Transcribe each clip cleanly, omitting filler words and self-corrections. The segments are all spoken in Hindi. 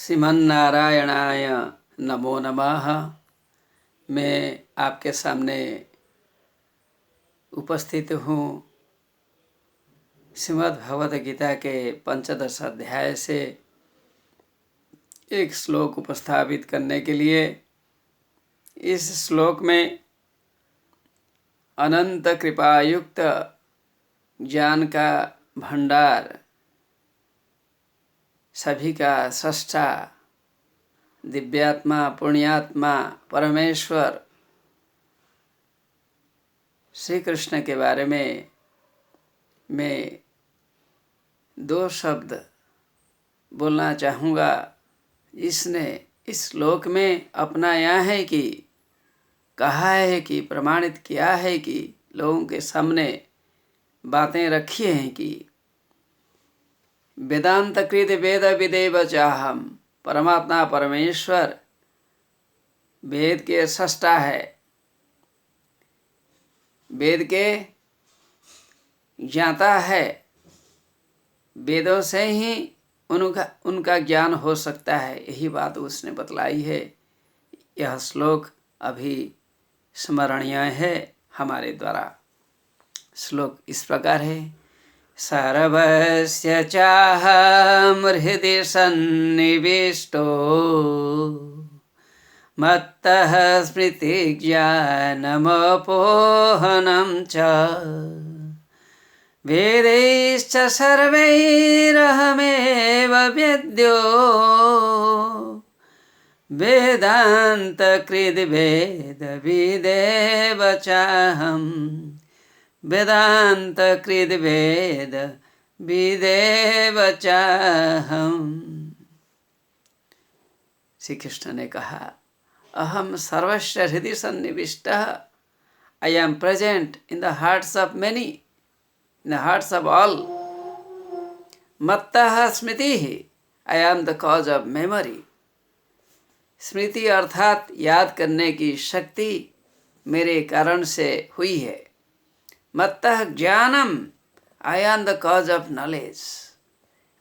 श्रीमन्नारायणाय नमो नमः। मैं आपके सामने उपस्थित हूँ श्रीमद् भगवद गीता के पंचदश अध्याय से एक श्लोक उपस्थापित करने के लिए। इस श्लोक में अनंत कृपायुक्त ज्ञान का भंडार, सभी का सृष्टा, दिव्यात्मा, पुण्यात्मा, परमेश्वर श्री कृष्ण के बारे में मैं दो शब्द बोलना चाहूँगा। इसने इस श्लोक में अपनाया है कि कहा है कि प्रमाणित किया है कि लोगों के सामने बातें रखी हैं कि वेदांत कृत वेद विदेव चाहम, परमात्मा परमेश्वर वेद के सृष्टा है, वेद के ज्ञाता है। वेदों से ही उनका ज्ञान हो सकता है, यही बात उसने बतलाई है। यह श्लोक अभी स्मरणीय है हमारे द्वारा। श्लोक इस प्रकार है। सर्वस्य चाहं हृदि सन्निविष्टो मत्तः स्मृति ज्ञानमपोहनं च वेदैश्च सर्वैरहमेव वेद्यो वेदान्तकृद् वेदविदेव चाहम् वेदान्तकृद् वेदविदेव चाहम्। श्री कृष्ण ने कहा, अहम सर्वस्य हृदि सन्निविष्टः, I am present in the hearts of many, in the hearts of all. मत्तः स्मृतिः, I am the cause of memory. स्मृति अर्थात याद करने की शक्ति मेरे कारण से हुई है। मत्तः ज्ञानम, आई am the cause of knowledge.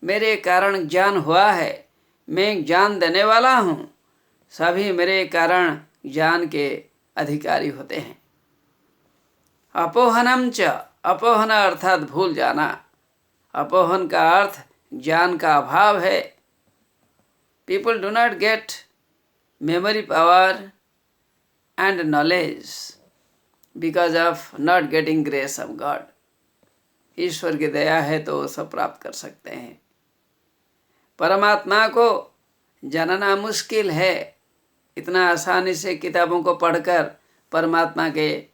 मेरे कारण ज्ञान हुआ है, मैं ज्ञान देने वाला हूँ। सभी मेरे कारण ज्ञान के अधिकारी होते हैं। अपोहनम च, अपोहन अर्थात भूल जाना। अपोहन का अर्थ ज्ञान का अभाव है। People do not gate memory power and knowledge because of not getting grace of God. ईश्वर की दया है तो वो सब प्राप्त कर सकते हैं। परमात्मा को जानना मुश्किल है। इतना आसानी से किताबों को पढ़कर परमात्मा के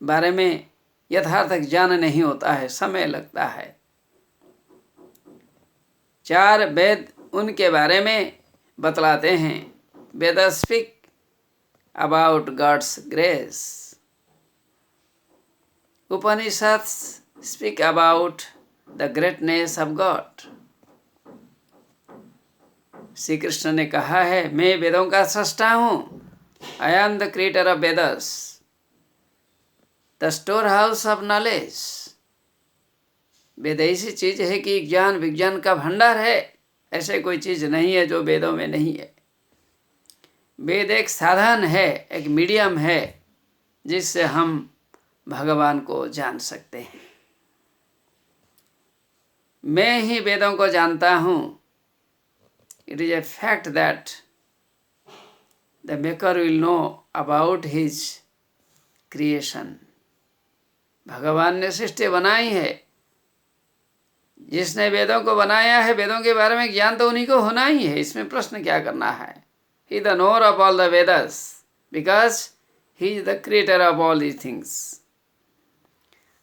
बारे में यथार्थ ज्ञान नहीं होता है, समय लगता है। चार वेद उनके बारे में बतलाते हैं। Vedas speak about God's grace. Upanishads speak about the greatness of God. Shri Krishna ने कहा है, मैं वेदों का सृष्टा हूँ। I am the creator of Vedas, the storehouse of knowledge. वेद ऐसी चीज है कि ज्ञान विज्ञान का भंडार है। ऐसे कोई चीज नहीं है जो वेदों में नहीं है। वेद एक साधन है, एक मीडियम है जिससे हम भगवान को जान सकते हैं। मैं ही वेदों को जानता हूँ। It is a fact that the maker will know about his creation. भगवान ने सृष्टि बनाई है। जिसने वेदों को बनाया है, वेदों के बारे में ज्ञान तो उन्हीं को होना ही है। इसमें प्रश्न क्या करना है। He is the knower of all the Vedas because he is the creator of all these things.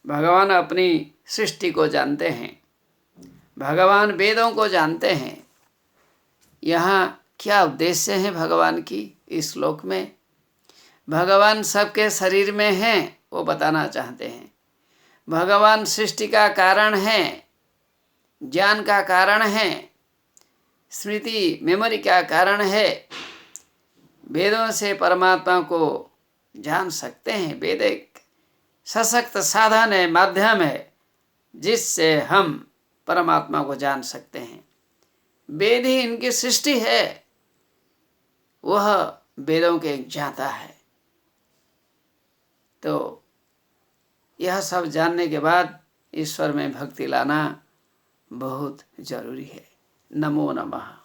भगवान अपनी सृष्टि को जानते हैं। भगवान वेदों को जानते हैं। यहाँ क्या उद्देश्य है भगवान की इस श्लोक में? भगवान सबके शरीर में हैं, वो बताना चाहते हैं। भगवान सृष्टि का कारण है, ज्ञान का कारण है, स्मृति मेमोरी का कारण है। वेदों से परमात्मा को जान सकते हैं। वेद एक सशक्त साधन है, माध्यम है जिससे हम परमात्मा को जान सकते हैं। वेद ही इनकी सृष्टि है। वह वेदों के ज्ञाता है। तो यह सब जानने के बाद ईश्वर में भक्ति लाना बहुत जरूरी है। नमो नमः।